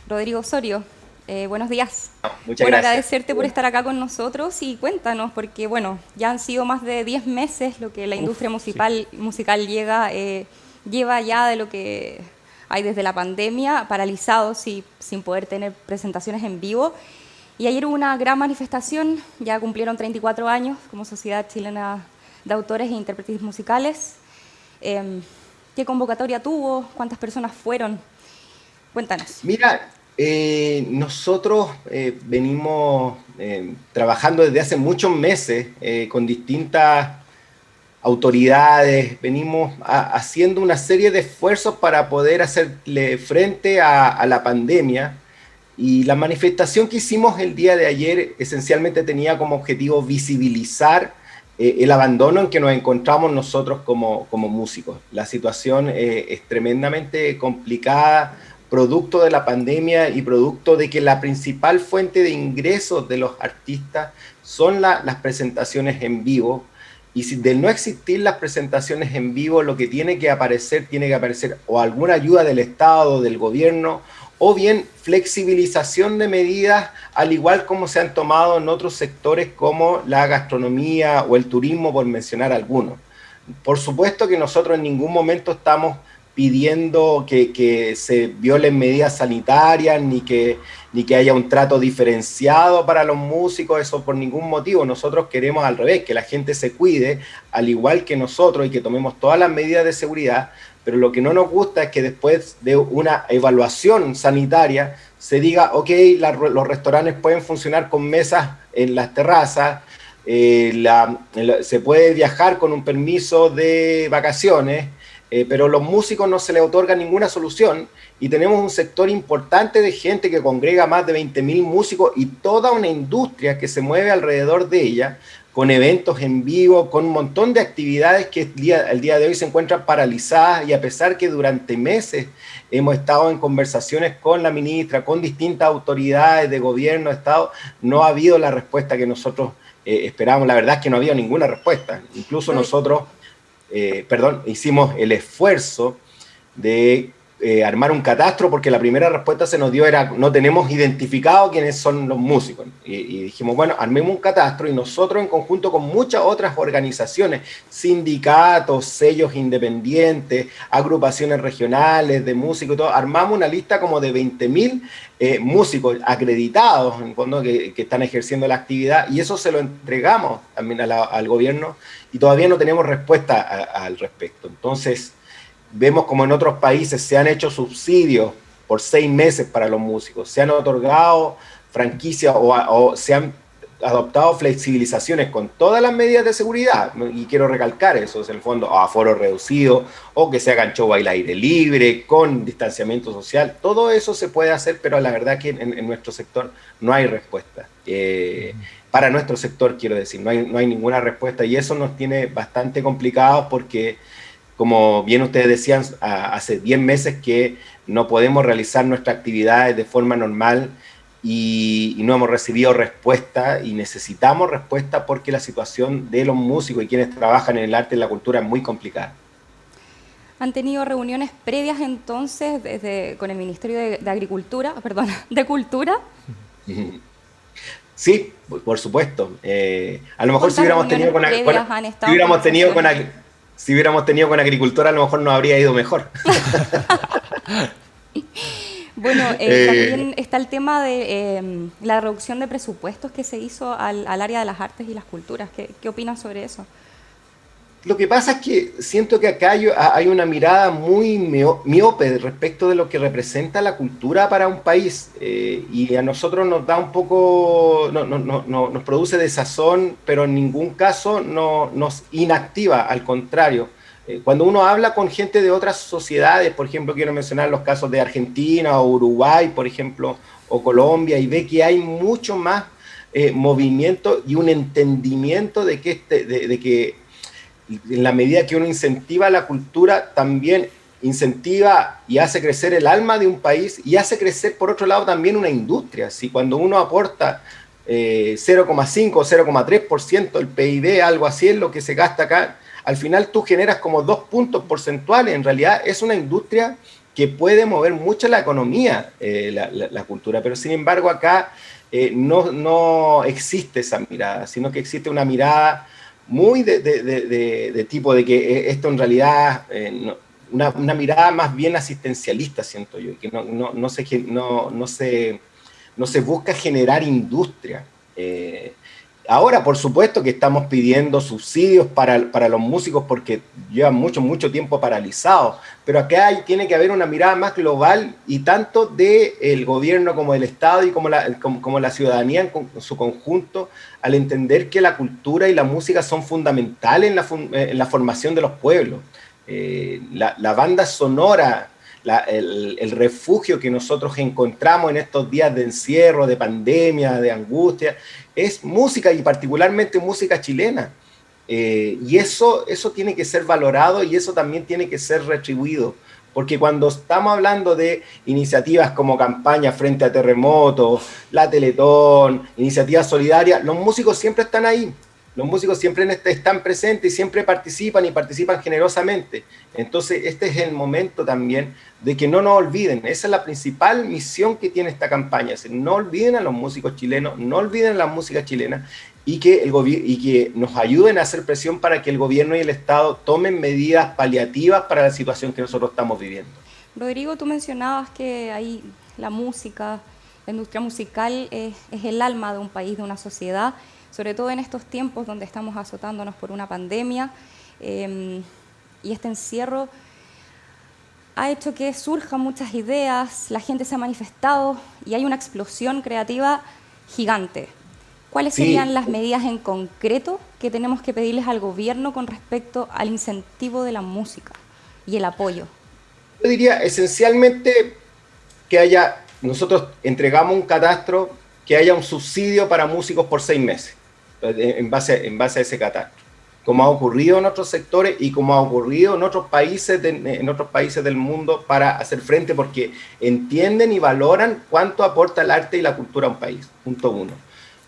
Rodrigo Osorio. Buenos días. Muchas Bueno, gracias. agradecerte por estar acá con nosotros y cuéntanos, porque bueno, ya han sido más de 10 meses lo que la industria Uf, sí. musical lleva ya de lo que hay desde la pandemia, paralizados y sin poder tener presentaciones en vivo. Y ayer hubo una gran manifestación, ya cumplieron 34 años como Sociedad Chilena de Autores e Intérpretes Musicales. Eh, ¿Qué convocatoria tuvo? ¿Cuántas personas fueron? Cuéntanos. Mira, nosotros venimos trabajando desde hace muchos meses con distintas autoridades, venimos haciendo una serie de esfuerzos para poder hacerle frente a la pandemia. Y la manifestación que hicimos el día de ayer esencialmente tenía como objetivo visibilizar el abandono en que nos encontramos nosotros como músicos. La situación es tremendamente complicada, producto de la pandemia y producto de que la principal fuente de ingresos de los artistas son las presentaciones en vivo. Y si de no existir las presentaciones en vivo, lo que tiene que aparecer o alguna ayuda del Estado, del gobierno, o bien flexibilización de medidas, al igual como se han tomado en otros sectores como la gastronomía o el turismo, por mencionar algunos. Por supuesto que nosotros en ningún momento estamos pidiendo que se violen medidas sanitarias ni que haya un trato diferenciado para los músicos, eso por ningún motivo. Nosotros queremos al revés, que la gente se cuide, al igual que nosotros, y que tomemos todas las medidas de seguridad, pero lo que no nos gusta es que después de una evaluación sanitaria se diga, ok, los restaurantes pueden funcionar con mesas en las terrazas, se puede viajar con un permiso de vacaciones, pero a los músicos no se les otorga ninguna solución y tenemos un sector importante de gente que congrega más de 20.000 músicos y toda una industria que se mueve alrededor de ella, con eventos en vivo, con un montón de actividades que el día de hoy se encuentran paralizadas y a pesar que durante meses hemos estado en conversaciones con la ministra, con distintas autoridades de gobierno, Estado, no ha habido la respuesta que nosotros esperábamos. La verdad es que no ha habido ninguna respuesta. Incluso Rod- nosotros hicimos el esfuerzo de armar un catastro porque la primera respuesta se nos dio era no tenemos identificado quiénes son los músicos y dijimos bueno, armemos un catastro y nosotros en conjunto con muchas otras organizaciones, sindicatos, sellos independientes, agrupaciones regionales de músicos y todo, armamos una lista como de 20.000 músicos acreditados en fondo que están ejerciendo la actividad y eso se lo entregamos también al gobierno y todavía no tenemos respuesta al respecto. Entonces, vemos como en otros países se han hecho subsidios por 6 meses para los músicos, se han otorgado franquicias o se han adoptado flexibilizaciones con todas las medidas de seguridad, y quiero recalcar eso, es en el fondo, aforo reducido, o que se hagan show al aire libre, con distanciamiento social, todo eso se puede hacer, pero la verdad que en nuestro sector no hay respuesta. Para nuestro sector, quiero decir, no hay ninguna respuesta, y eso nos tiene bastante complicados porque como bien ustedes decían, hace 10 meses que no podemos realizar nuestras actividades de forma normal y no hemos recibido respuesta y necesitamos respuesta porque la situación de los músicos y quienes trabajan en el arte y la cultura es muy complicada. ¿Han tenido reuniones previas entonces con el Ministerio de Agricultura, perdón, de Cultura? Sí, por supuesto. A lo mejor si ¿Cuántas hubiéramos reuniones tenido previas han si estado en hubiéramos tenido conversaciones? si hubiéramos tenido con agricultura, a lo mejor nos habría ido mejor. Bueno, eh, también está el tema de la reducción de presupuestos que se hizo al área de las artes y las culturas. ¿Qué opinan sobre eso? Lo que pasa es que siento que acá hay una mirada muy miope respecto de lo que representa la cultura para un país y a nosotros nos da un poco, nos produce desazón, pero en ningún caso nos inactiva, al contrario. Cuando uno habla con gente de otras sociedades, por ejemplo, quiero mencionar los casos de Argentina o Uruguay, por ejemplo, o Colombia, y ve que hay mucho más movimiento y un entendimiento de que en la medida que uno incentiva la cultura, también incentiva y hace crecer el alma de un país y hace crecer, por otro lado, también una industria. Si cuando uno aporta 0,5 o 0,3% del PIB, algo así es lo que se gasta acá, al final tú generas como 2 puntos porcentuales. En realidad es una industria que puede mover mucho la economía, la cultura, pero sin embargo acá no existe esa mirada, sino que existe una mirada muy de tipo de que esto en realidad, una mirada más bien asistencialista, siento yo, que no se busca generar industria. Ahora, por supuesto que estamos pidiendo subsidios para los músicos porque llevan mucho tiempo paralizados, pero acá tiene que haber una mirada más global y tanto del gobierno como del Estado y como la ciudadanía en su conjunto, al entender que la cultura y la música son fundamentales en la formación de los pueblos. La banda sonora, el refugio que nosotros encontramos en estos días de encierro, de pandemia, de angustia, es música y particularmente música chilena. Y eso tiene que ser valorado y eso también tiene que ser retribuido. Porque cuando estamos hablando de iniciativas como campaña frente a terremotos, la Teletón, iniciativas solidarias, los músicos siempre están ahí. Los músicos siempre están presentes y siempre participan y participan generosamente. Entonces, este es el momento también de que no nos olviden. Esa es la principal misión que tiene esta campaña. Es decir, no olviden a los músicos chilenos, no olviden a la música chilena y que nos ayuden a hacer presión para que el gobierno y el Estado tomen medidas paliativas para la situación que nosotros estamos viviendo. Rodrigo, tú mencionabas que ahí la música, la industria musical es el alma de un país, de una sociedad, sobre todo en estos tiempos donde estamos azotándonos por una pandemia, y este encierro ha hecho que surjan muchas ideas, la gente se ha manifestado y hay una explosión creativa gigante. ¿Cuáles serían las medidas en concreto que tenemos que pedirles al gobierno con respecto al incentivo de la música y el apoyo? Yo diría esencialmente que nosotros entregamos un catastro, que haya un subsidio para músicos por 6 meses, en base a ese catastro, como ha ocurrido en otros sectores y como ha ocurrido en otros países del mundo para hacer frente, porque entienden y valoran cuánto aporta el arte y la cultura a un país. Punto 1.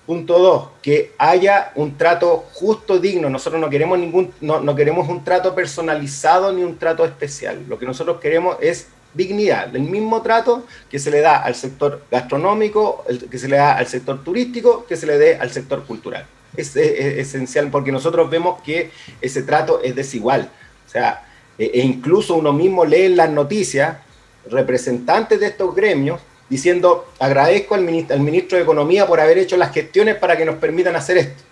Punto 2, que haya un trato justo, digno. Nosotros no queremos no queremos un trato personalizado ni un trato especial. Lo que nosotros queremos es dignidad, el mismo trato que se le da al sector gastronómico, que se le da al sector turístico, que se le dé al sector cultural. Es esencial porque nosotros vemos que ese trato es desigual. O sea, incluso uno mismo lee en las noticias representantes de estos gremios diciendo: agradezco al ministro de Economía por haber hecho las gestiones para que nos permitan hacer esto.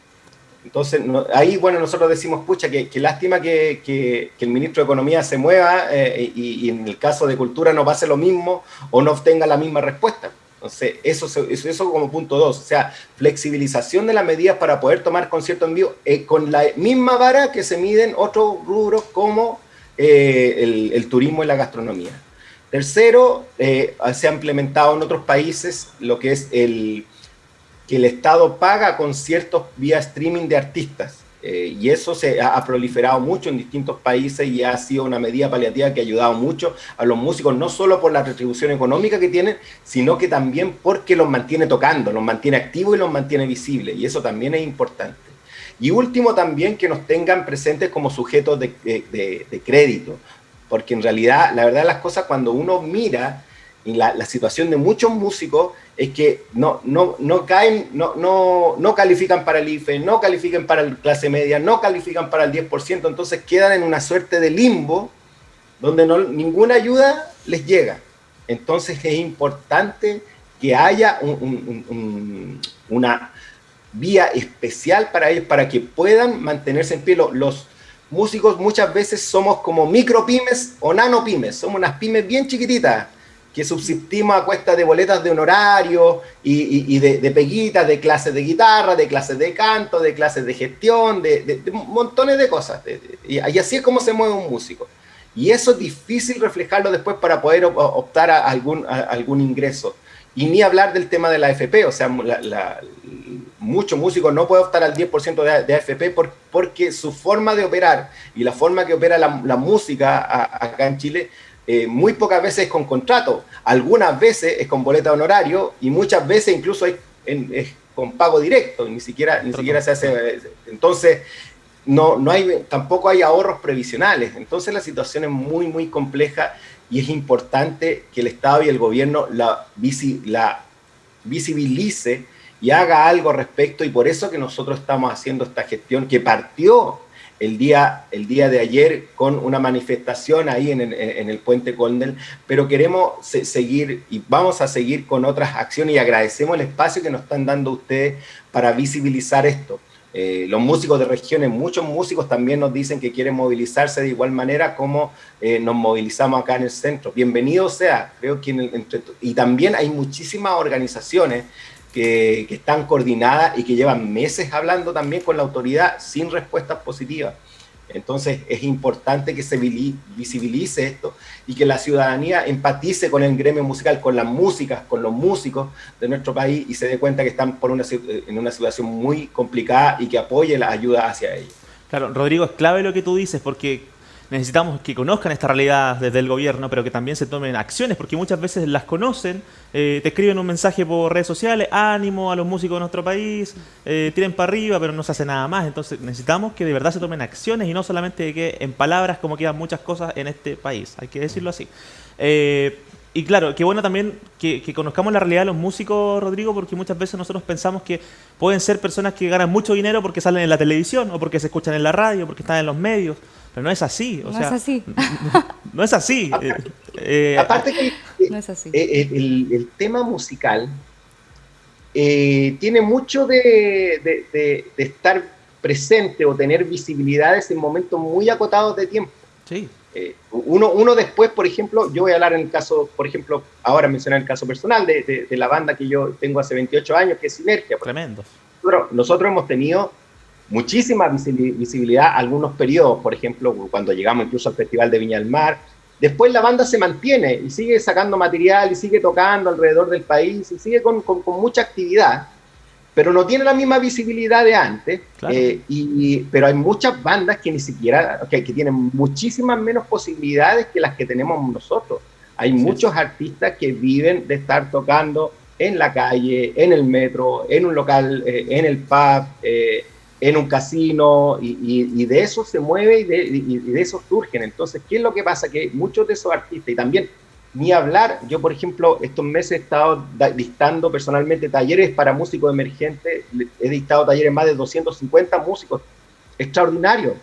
Entonces, ahí, bueno, nosotros decimos, pucha, que lástima que el ministro de Economía se mueva y en el caso de Cultura no pase lo mismo o no obtenga la misma respuesta. Entonces, eso como punto 2, o sea, flexibilización de las medidas para poder tomar conciertos en vivo con la misma vara que se miden otros rubros como el turismo y la gastronomía. Tercero, se ha implementado en otros países lo que es que el Estado paga conciertos vía streaming de artistas. Y eso se ha proliferado mucho en distintos países y ha sido una medida paliativa que ha ayudado mucho a los músicos, no solo por la retribución económica que tienen, sino que también porque los mantiene tocando, los mantiene activos y los mantiene visibles. Y eso también es importante. Y último, también que nos tengan presentes como sujetos de crédito. Porque en realidad, la verdad de las cosas, cuando uno mira la situación de muchos músicos, es que no califican para el IFE, no califican para la clase media, no califican para el 10%, entonces quedan en una suerte de limbo donde ninguna ayuda les llega. Entonces es importante que haya una vía especial para ellos, para que puedan mantenerse en pie. Los músicos muchas veces somos como micropymes o nanopymes, somos unas pymes bien chiquititas que subsistimos a cuesta de boletas de honorario y de peguitas, de clases de guitarra, de clases de canto, de clases de gestión, de montones de cosas. Y así es como se mueve un músico. Y eso es difícil reflejarlo después para poder optar a algún ingreso. Y ni hablar del tema de la AFP, o sea, muchos músicos no pueden optar al 10% de AFP porque su forma de operar y la forma que opera la música acá en Chile, muy pocas veces es con contrato, algunas veces es con boleta de honorario y muchas veces incluso es con pago directo, ni siquiera se hace. Entonces, tampoco hay ahorros previsionales. Entonces la situación es muy, muy compleja y es importante que el Estado y el gobierno la visibilice y haga algo al respecto, y por eso que nosotros estamos haciendo esta gestión que partió el día de ayer con una manifestación ahí en el Puente Condel, pero queremos seguir y vamos a seguir con otras acciones, y agradecemos el espacio que nos están dando ustedes para visibilizar esto. Los músicos de regiones, muchos músicos también nos dicen que quieren movilizarse de igual manera como nos movilizamos acá en el centro. Bienvenido sea, creo que y también hay muchísimas organizaciones que están coordinadas y que llevan meses hablando también con la autoridad sin respuestas positivas. Entonces es importante que se visibilice esto y que la ciudadanía empatice con el gremio musical, con las músicas, con los músicos de nuestro país, y se dé cuenta que están en una situación muy complicada y que apoye la ayuda hacia ellos. Claro, Rodrigo, es clave lo que tú dices, porque necesitamos que conozcan esta realidad desde el gobierno, pero que también se tomen acciones, porque muchas veces las conocen, te escriben un mensaje por redes sociales, ánimo a los músicos de nuestro país, tiren para arriba, pero no se hace nada más. Entonces necesitamos que de verdad se tomen acciones y no solamente que en palabras, como quedan muchas cosas en este país, hay que decirlo así. Y claro, qué bueno también que conozcamos la realidad de los músicos, Rodrigo, porque muchas veces nosotros pensamos que pueden ser personas que ganan mucho dinero porque salen en la televisión o porque se escuchan en la radio, porque están en los medios. Pero no es así. No es así. No es así. Aparte que no es así. El tema musical tiene mucho de estar presente o tener visibilidades en momentos muy acotados de tiempo. Sí. Uno después, por ejemplo, yo voy a hablar en el caso, por ejemplo, ahora mencioné el caso personal de la banda que yo tengo hace 28 años, que es Sinergia. Tremendo. Nosotros hemos tenido muchísima visibilidad algunos periodos, por ejemplo, cuando llegamos incluso al Festival de Viña del Mar. Después la banda se mantiene y sigue sacando material y sigue tocando alrededor del país y sigue con mucha actividad, pero no tiene la misma visibilidad de antes. Claro. Pero hay muchas bandas que ni siquiera, que tienen muchísimas menos posibilidades que las que tenemos nosotros. Hay muchos artistas que viven de estar tocando en la calle, en el metro, en un local, en el pub, en un casino, y de eso se mueve y de eso surgen. Entonces, ¿qué es lo que pasa? Que muchos de esos artistas, y también, ni hablar, yo por ejemplo, estos meses he estado dictando personalmente talleres para músicos emergentes, he dictado talleres más de 250 músicos extraordinarios,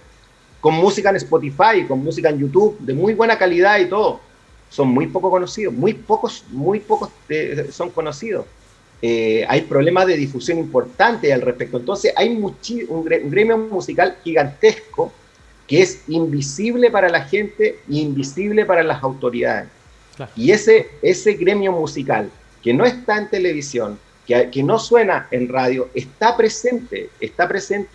con música en Spotify, con música en YouTube, de muy buena calidad y todo. Son muy poco conocidos, muy pocos son conocidos. Hay problemas de difusión importantes al respecto. Entonces hay un gremio musical gigantesco que es invisible para la gente e invisible para las autoridades. Claro. Y ese gremio musical que no está en televisión, que no suena en radio, está presente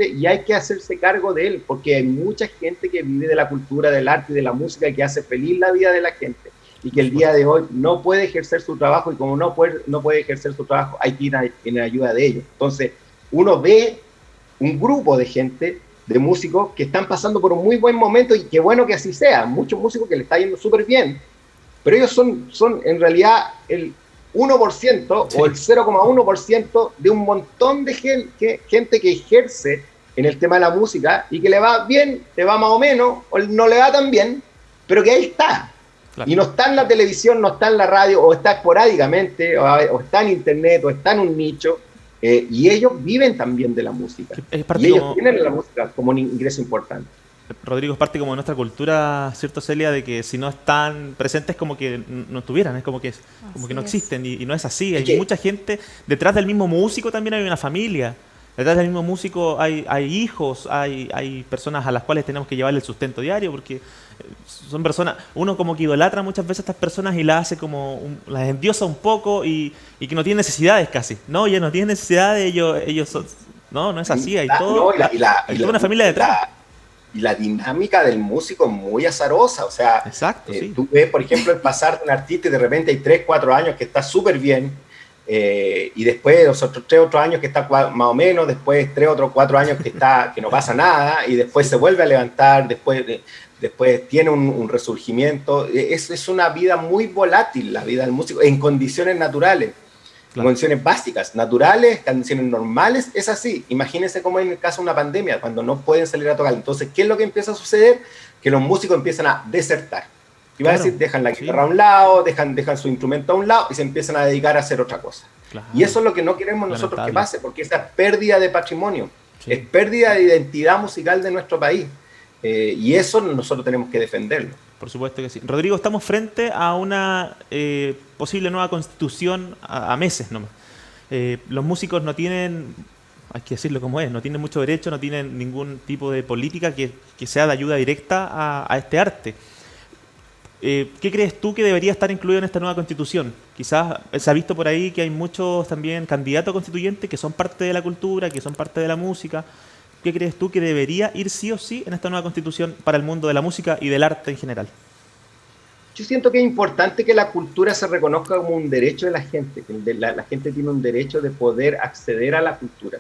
y hay que hacerse cargo de él, porque hay mucha gente que vive de la cultura, del arte y de la música, que hace feliz la vida de la gente, y que el día de hoy no puede ejercer su trabajo, y como no puede ejercer su trabajo, hay que ir en ayuda de ellos. Entonces, uno ve un grupo de gente, de músicos, que están pasando por un muy buen momento, y qué bueno que así sea, muchos músicos que le está yendo súper bien, pero ellos son en realidad el 1% sí, o el 0,1% de un montón de gente que ejerce en el tema de la música, y que le va bien, le va más o menos, o no le va tan bien, pero que ahí está. Claro. Y no está en la televisión, no está en la radio, o está esporádicamente, o está en internet, o está en un nicho, y ellos viven también de la música. Y ellos tienen la música como un ingreso importante. Rodrigo, es parte como de nuestra cultura, ¿cierto, Celia? De que si no están presentes, como que no estuvieran, es como que no existen, y no es así. Hay mucha gente, detrás del mismo músico también hay una familia. Detrás del mismo músico hay hijos, hay personas a las cuales tenemos que llevarle el sustento diario, porque son personas, uno como que idolatra muchas veces a estas personas y las hace como, las endiosa un poco, y que no tienen necesidades casi. No, ya no tienen necesidades, ellos son, no es así, hay todo, hay toda una familia detrás. Y la dinámica del músico es muy azarosa, o sea, exacto, sí. Tú ves, por ejemplo, el pasar de un artista y de repente hay 3, 4 años que está súper bien, y después los otros 3 otros años que está más o menos, después 3 otros 4 años que no pasa nada, y después se vuelve a levantar, después tiene un resurgimiento. Es una vida muy volátil, la vida del músico, en condiciones naturales. Claro. Condiciones básicas, naturales, condiciones normales, es así. Imagínense cómo en el caso de una pandemia, cuando no pueden salir a tocar. Entonces, ¿qué es lo que empieza a suceder? Que los músicos empiezan a desertar. Y va a Claro, decir, dejan la sí, guitarra a un lado, dejan su instrumento a un lado y se empiezan a dedicar a hacer otra cosa. claro. Y eso es lo que no queremos nosotros que Lamentable. pase, porque esa es pérdida de patrimonio, Sí. es pérdida de identidad musical de nuestro país. Y eso nosotros tenemos que defenderlo. Por supuesto que sí. Rodrigo, estamos frente a una posible nueva constitución a meses nomás. Los músicos no tienen, hay que decirlo como es, no tienen mucho derecho, no tienen ningún tipo de política que sea de ayuda directa a este arte. ¿Qué crees tú que debería estar incluido en esta nueva constitución? Quizás se ha visto por ahí que hay muchos también candidatos constituyentes que son parte de la cultura, que son parte de la música. ¿Qué crees tú que debería ir sí o sí en esta nueva constitución para el mundo de la música y del arte en general? Yo siento que es importante que la cultura se reconozca como un derecho de la gente, que la gente tiene un derecho de poder acceder a la cultura.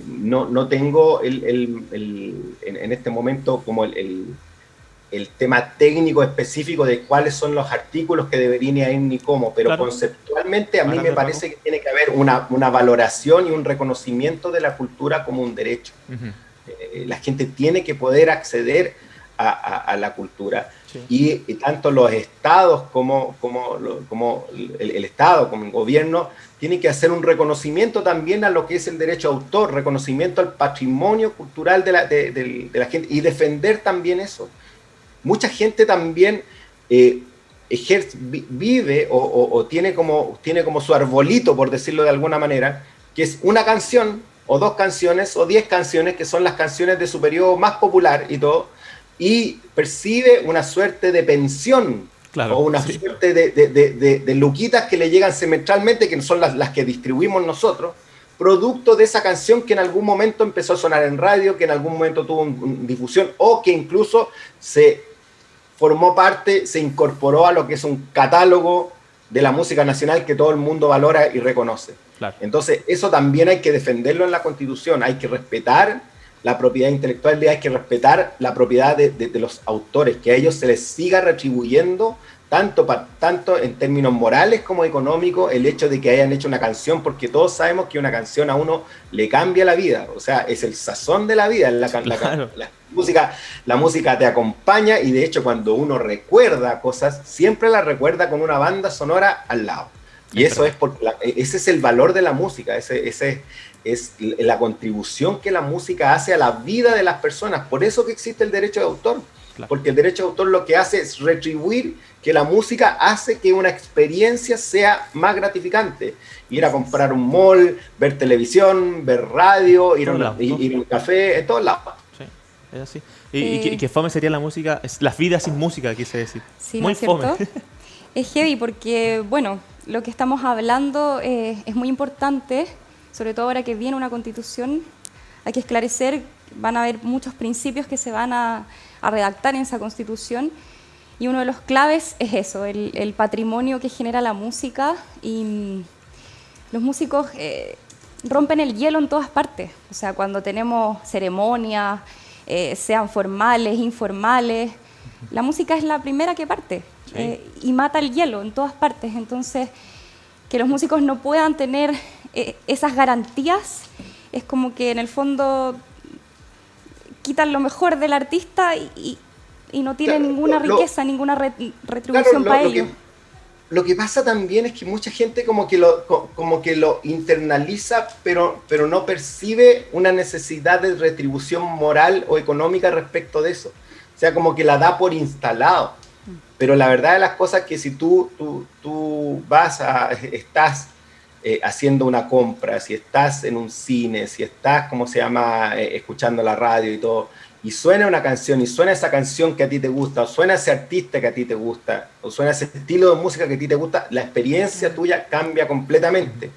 No tengo en este momento como el tema técnico específico de cuáles son los artículos que deberían ir ni cómo, pero claro, conceptualmente a mí me parece que tiene que haber una valoración y un reconocimiento de la cultura como un derecho. La gente tiene que poder acceder a la cultura. Sí. Y tanto los estados como el Estado, como el gobierno, tienen que hacer un reconocimiento también a lo que es el derecho de autor, reconocimiento al patrimonio cultural de la gente y defender también eso. Mucha gente también vive o tiene como su arbolito, por decirlo de alguna manera, que es una canción o 2 canciones o 10 canciones que son las canciones de su periodo más popular y todo, y percibe una suerte de pensión, claro, o una suerte de luquitas que le llegan semestralmente, que son las que distribuimos nosotros, producto de esa canción que en algún momento empezó a sonar en radio, que en algún momento tuvo difusión, o que incluso se formó parte, se incorporó a lo que es un catálogo de la música nacional que todo el mundo valora y reconoce. Claro. Entonces, eso también hay que defenderlo en la Constitución, hay que respetar la propiedad intelectual, hay que respetar la propiedad de los autores, que a ellos se les siga retribuyendo tanto en términos morales como económicos el hecho de que hayan hecho una canción, porque todos sabemos que una canción a uno le cambia la vida, o sea, es el sazón de la vida, claro. La música te acompaña y de hecho cuando uno recuerda cosas, siempre la recuerda con una banda sonora al lado. Y eso es porque ese es el valor de la música, ese es la contribución que la música hace a la vida de las personas. Por eso que existe el derecho de autor, claro. Porque el derecho de autor lo que hace es retribuir que la música hace que una experiencia sea más gratificante. Ir a comprar un mall, ver televisión, ver radio, ir a un café, en todos lados. Sí, es así. Y que fome sería la música, la vida sin música, quise decir. Sí, muy fome. Es heavy porque, bueno, lo que estamos hablando es muy importante, sobre todo ahora que viene una constitución, hay que esclarecer, van a haber muchos principios que se van a redactar en esa constitución y uno de los claves es eso, el patrimonio que genera la música y los músicos rompen el hielo en todas partes, o sea, cuando tenemos ceremonias, sean formales, informales, la música es la primera que parte. Sí. Y mata el hielo en todas partes. Entonces, que los músicos no puedan tener esas garantías es como que en el fondo quitan lo mejor del artista y no tienen ninguna riqueza, ninguna retribución para ellos. Lo que pasa también es que mucha gente como que lo internaliza, pero no percibe una necesidad de retribución moral o económica respecto de eso. O sea, como que la da por instalado. Pero la verdad de las cosas es que si tú estás haciendo una compra, si estás en un cine, si estás, escuchando la radio y todo, y suena una canción, y suena esa canción que a ti te gusta, o suena ese artista que a ti te gusta, o suena ese estilo de música que a ti te gusta, la experiencia tuya cambia completamente.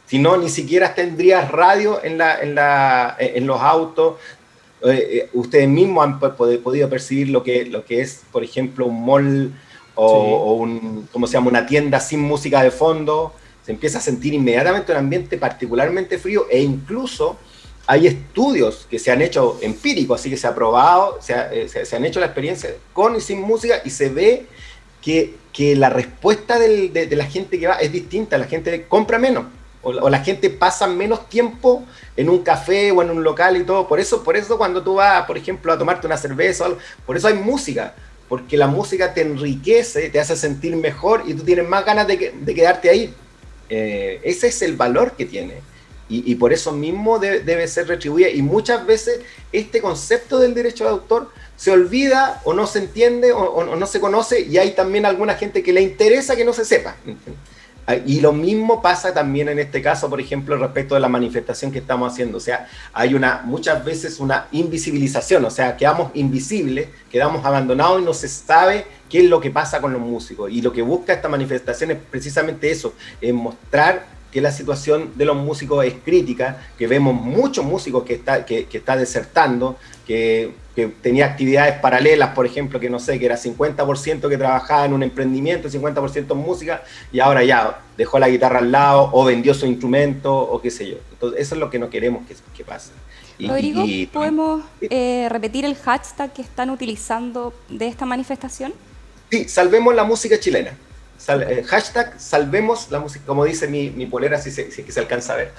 Si no, ni siquiera tendrías radio en los autos. Ustedes mismos han podido percibir lo que es, por ejemplo, un mall o una tienda sin música de fondo. Se empieza a sentir inmediatamente un ambiente particularmente frío, e incluso hay estudios que se han hecho empíricos, así que se ha probado, se han hecho la experiencia con y sin música, y se ve que la respuesta de la gente que va es distinta. La gente compra menos, o la gente pasa menos tiempo en un café o en un local y todo. Por eso cuando tú vas, por ejemplo, a tomarte una cerveza o algo, por eso hay música, porque la música te enriquece, te hace sentir mejor y tú tienes más ganas de quedarte ahí. Ese es el valor que tiene. Y por eso mismo debe ser retribuida. Y muchas veces este concepto del derecho de autor se olvida o no se entiende o no se conoce, y hay también alguna gente que le interesa que no se sepa. Y lo mismo pasa también en este caso, por ejemplo, respecto de la manifestación que estamos haciendo. O sea, hay muchas veces una invisibilización, o sea, quedamos invisibles, quedamos abandonados y no se sabe qué es lo que pasa con los músicos. Y lo que busca esta manifestación es precisamente eso, es mostrar que la situación de los músicos es crítica, que vemos muchos músicos que está desertando, que tenía actividades paralelas, por ejemplo, que no sé, que era 50% que trabajaba en un emprendimiento, 50% en música, y ahora ya dejó la guitarra al lado, o vendió su instrumento, o qué sé yo. Entonces, eso es lo que no queremos que pase. Rodrigo, ¿podemos repetir el hashtag que están utilizando de esta manifestación? Sí, salvemos la música chilena. Hashtag salvemos la música, como dice mi polera, si es que se alcanza a ver.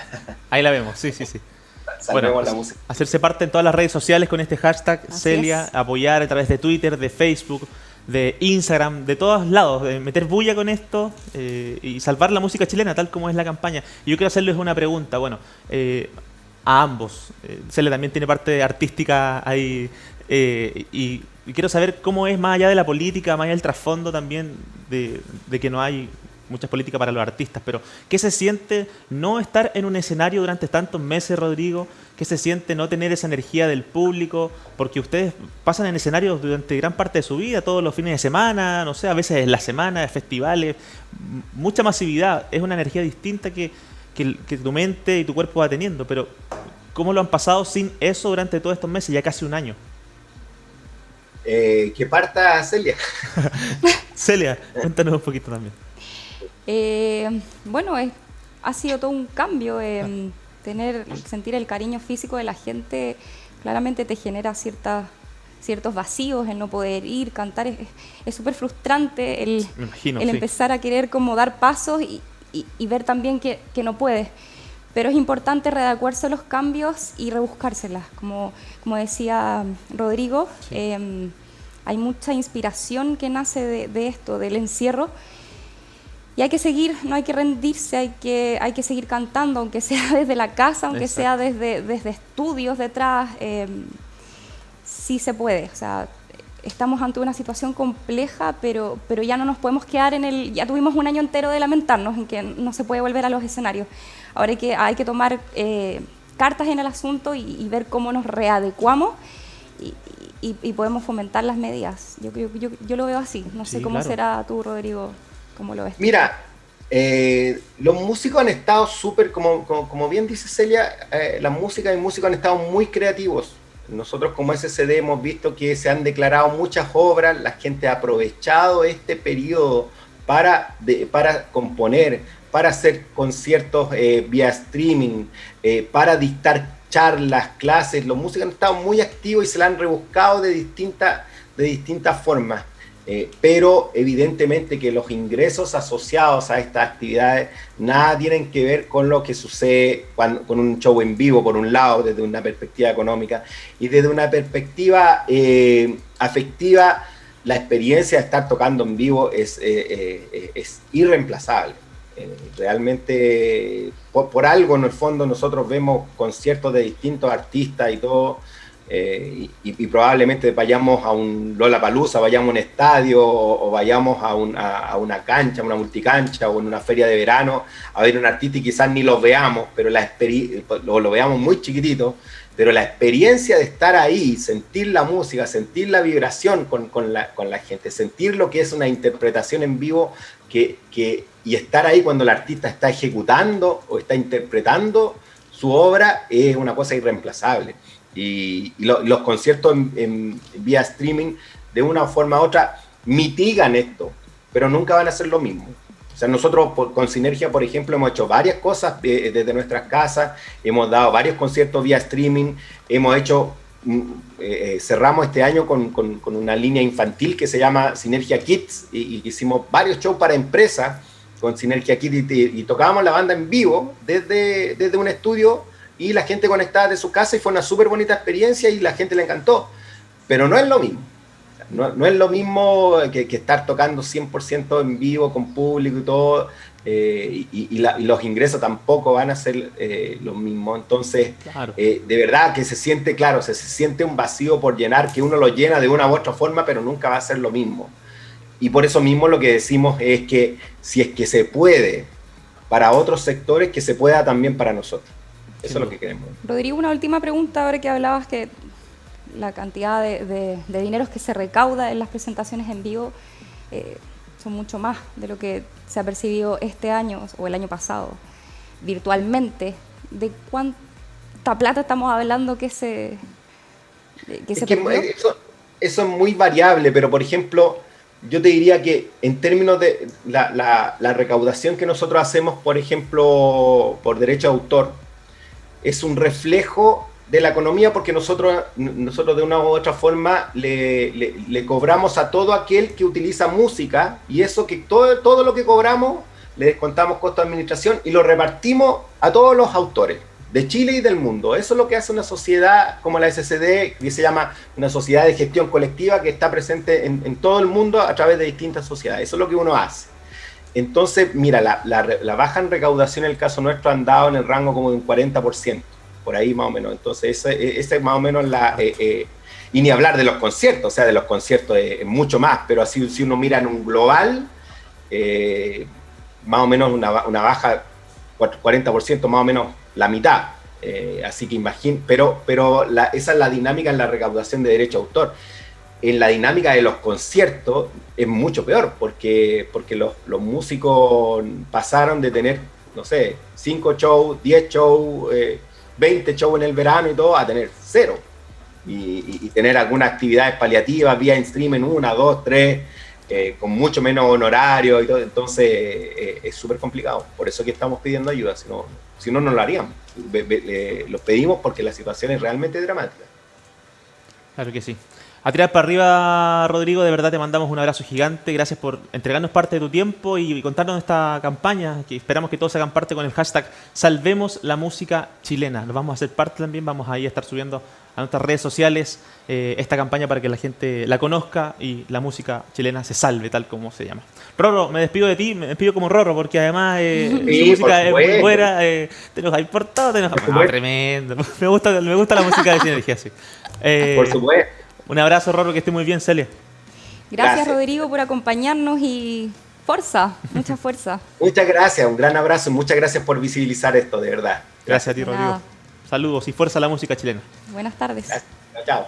Ahí la vemos, sí. Salvemos bueno, la música. Hacerse parte en todas las redes sociales con este hashtag, Así Celia, es. apoyar a través de Twitter, de Facebook, de Instagram, de todos lados, de meter bulla con esto y salvar la música chilena, tal como es la campaña. Y yo quiero hacerles una pregunta, a ambos. Celia también tiene parte artística ahí, y quiero saber cómo es, más allá de la política, más allá del trasfondo también de que no hay muchas políticas para los artistas, pero ¿qué se siente no estar en un escenario durante tantos meses, Rodrigo? ¿Qué se siente no tener esa energía del público? Porque ustedes pasan en escenarios durante gran parte de su vida, todos los fines de semana, no sé, a veces en la semana, festivales, mucha masividad. Es una energía distinta que tu mente y tu cuerpo va teniendo, pero ¿cómo lo han pasado sin eso durante todos estos meses, ya casi un año? Que parta Celia. Celia, cuéntanos un poquito también. Ha sido todo un cambio. Sentir el cariño físico de la gente claramente te genera ciertos vacíos, el no poder ir, cantar. Es súper frustrante el empezar a querer como dar pasos y ver también que no puedes. Pero es importante readecuarse a los cambios y rebuscárselas. Como decía Rodrigo, sí. Hay mucha inspiración que nace de esto, del encierro. Y hay que seguir, no hay que rendirse, hay que seguir cantando, aunque sea desde la casa, aunque sea desde estudios detrás. Sí se puede. O sea, estamos ante una situación compleja, pero ya no nos podemos quedar ya tuvimos un año entero de lamentarnos en que no se puede volver a los escenarios. Ahora hay que tomar cartas en el asunto y ver cómo nos readecuamos y podemos fomentar las medidas. Yo lo veo así. No sé cómo será tú, Rodrigo, cómo lo ves. Mira, los músicos han estado súper, como bien dice Celia, la música y músicos han estado muy creativos. Nosotros como SCD hemos visto que se han declarado muchas obras, la gente ha aprovechado este periodo para componer, para hacer conciertos vía streaming, para dictar charlas, clases. Los músicos han estado muy activos y se la han rebuscado de distintas formas. Pero evidentemente que los ingresos asociados a estas actividades nada tienen que ver con lo que sucede con un show en vivo, por un lado, desde una perspectiva económica, y desde una perspectiva afectiva. La experiencia de estar tocando en vivo es irreemplazable. Realmente, por algo en el fondo nosotros vemos conciertos de distintos artistas y todo, y probablemente vayamos a un Lollapalooza, vayamos a un estadio o vayamos a una cancha, una multicancha o en una feria de verano a ver un artista y quizás ni los veamos, pero lo veamos muy chiquitito, pero la experiencia de estar ahí, sentir la música, sentir la vibración con la gente, sentir lo que es una interpretación en vivo y estar ahí cuando el artista está ejecutando o está interpretando su obra es una cosa irreemplazable. Y los conciertos en vía streaming, de una forma u otra, mitigan esto, pero nunca van a ser lo mismo. O sea, nosotros con Sinergia, por ejemplo, hemos hecho varias cosas desde nuestras casas, hemos dado varios conciertos vía streaming, hemos hecho, cerramos este año con una línea infantil que se llama Sinergia Kids, y hicimos varios shows para empresas con Sinergia Kids y tocábamos la banda en vivo desde un estudio y la gente conectada de su casa, y fue una súper bonita experiencia y la gente le encantó, pero no es lo mismo. No es lo mismo que estar tocando 100% en vivo con público y todo, y los ingresos tampoco van a ser los mismos. Entonces, Claro. de verdad que se siente, claro, se siente un vacío por llenar, que uno lo llena de una u otra forma, pero nunca va a ser lo mismo. Y por eso mismo lo que decimos es que si es que se puede para otros sectores, que se pueda también para nosotros. Eso es lo que queremos. Rodrigo, una última pregunta, ahora que hablabas que la cantidad de dineros que se recauda en las presentaciones en vivo son mucho más de lo que se ha percibido este año o el año pasado virtualmente. ¿De cuánta plata estamos hablando que se perdió? Eso es muy variable, pero por ejemplo, yo te diría que en términos de la recaudación que nosotros hacemos, por ejemplo, por derecho de autor, es un reflejo de la economía, porque nosotros de una u otra forma le cobramos a todo aquel que utiliza música, y eso que todo lo que cobramos le descontamos costo de administración y lo repartimos a todos los autores de Chile y del mundo. Eso es lo que hace una sociedad como la SCD, que se llama una sociedad de gestión colectiva, que está presente en todo el mundo a través de distintas sociedades. Eso es lo que uno hace. Entonces, mira, la baja en recaudación en el caso nuestro han dado en el rango como de un 40%, por ahí más o menos. Entonces, ese es más o menos y ni hablar de los conciertos, o sea, de los conciertos es mucho más, pero así si uno mira en un global, más o menos una baja, 40%, más o menos la mitad. Así que pero esa es la dinámica en la recaudación de derecho de autor. En la dinámica de los conciertos es mucho peor, porque los músicos pasaron de tener, no sé, 5 shows, 10 shows, 20 shows en el verano y todo, a tener 0. Y tener algunas actividades paliativas vía streaming, 1, 2, 3, con mucho menos honorario y todo. Entonces es súper complicado. Por eso que estamos pidiendo ayuda, si no lo haríamos. Los pedimos porque la situación es realmente dramática. Claro que sí. A tirar para arriba, Rodrigo, de verdad te mandamos un abrazo gigante. Gracias por entregarnos parte de tu tiempo y contarnos esta campaña, que esperamos que todos hagan parte con el hashtag Salvemos la Música Chilena. Nos vamos a hacer parte también, vamos ahí a estar subiendo a nuestras redes sociales esta campaña para que la gente la conozca y la música chilena se salve, tal como se llama. Rorro, me despido de ti, me despido como Rorro, porque además su música es muy buena, te nos ha importado, tremendo. Me gusta la música de Sinergia, sí. Por supuesto. Un abrazo, Rorro, que esté muy bien, Celia. Gracias, Rodrigo, por acompañarnos y fuerza, mucha fuerza. Muchas gracias, un gran abrazo y muchas gracias por visibilizar esto, de verdad. Gracias a ti, Rodrigo. Saludos y fuerza a la música chilena. Buenas tardes. Gracias. Chao.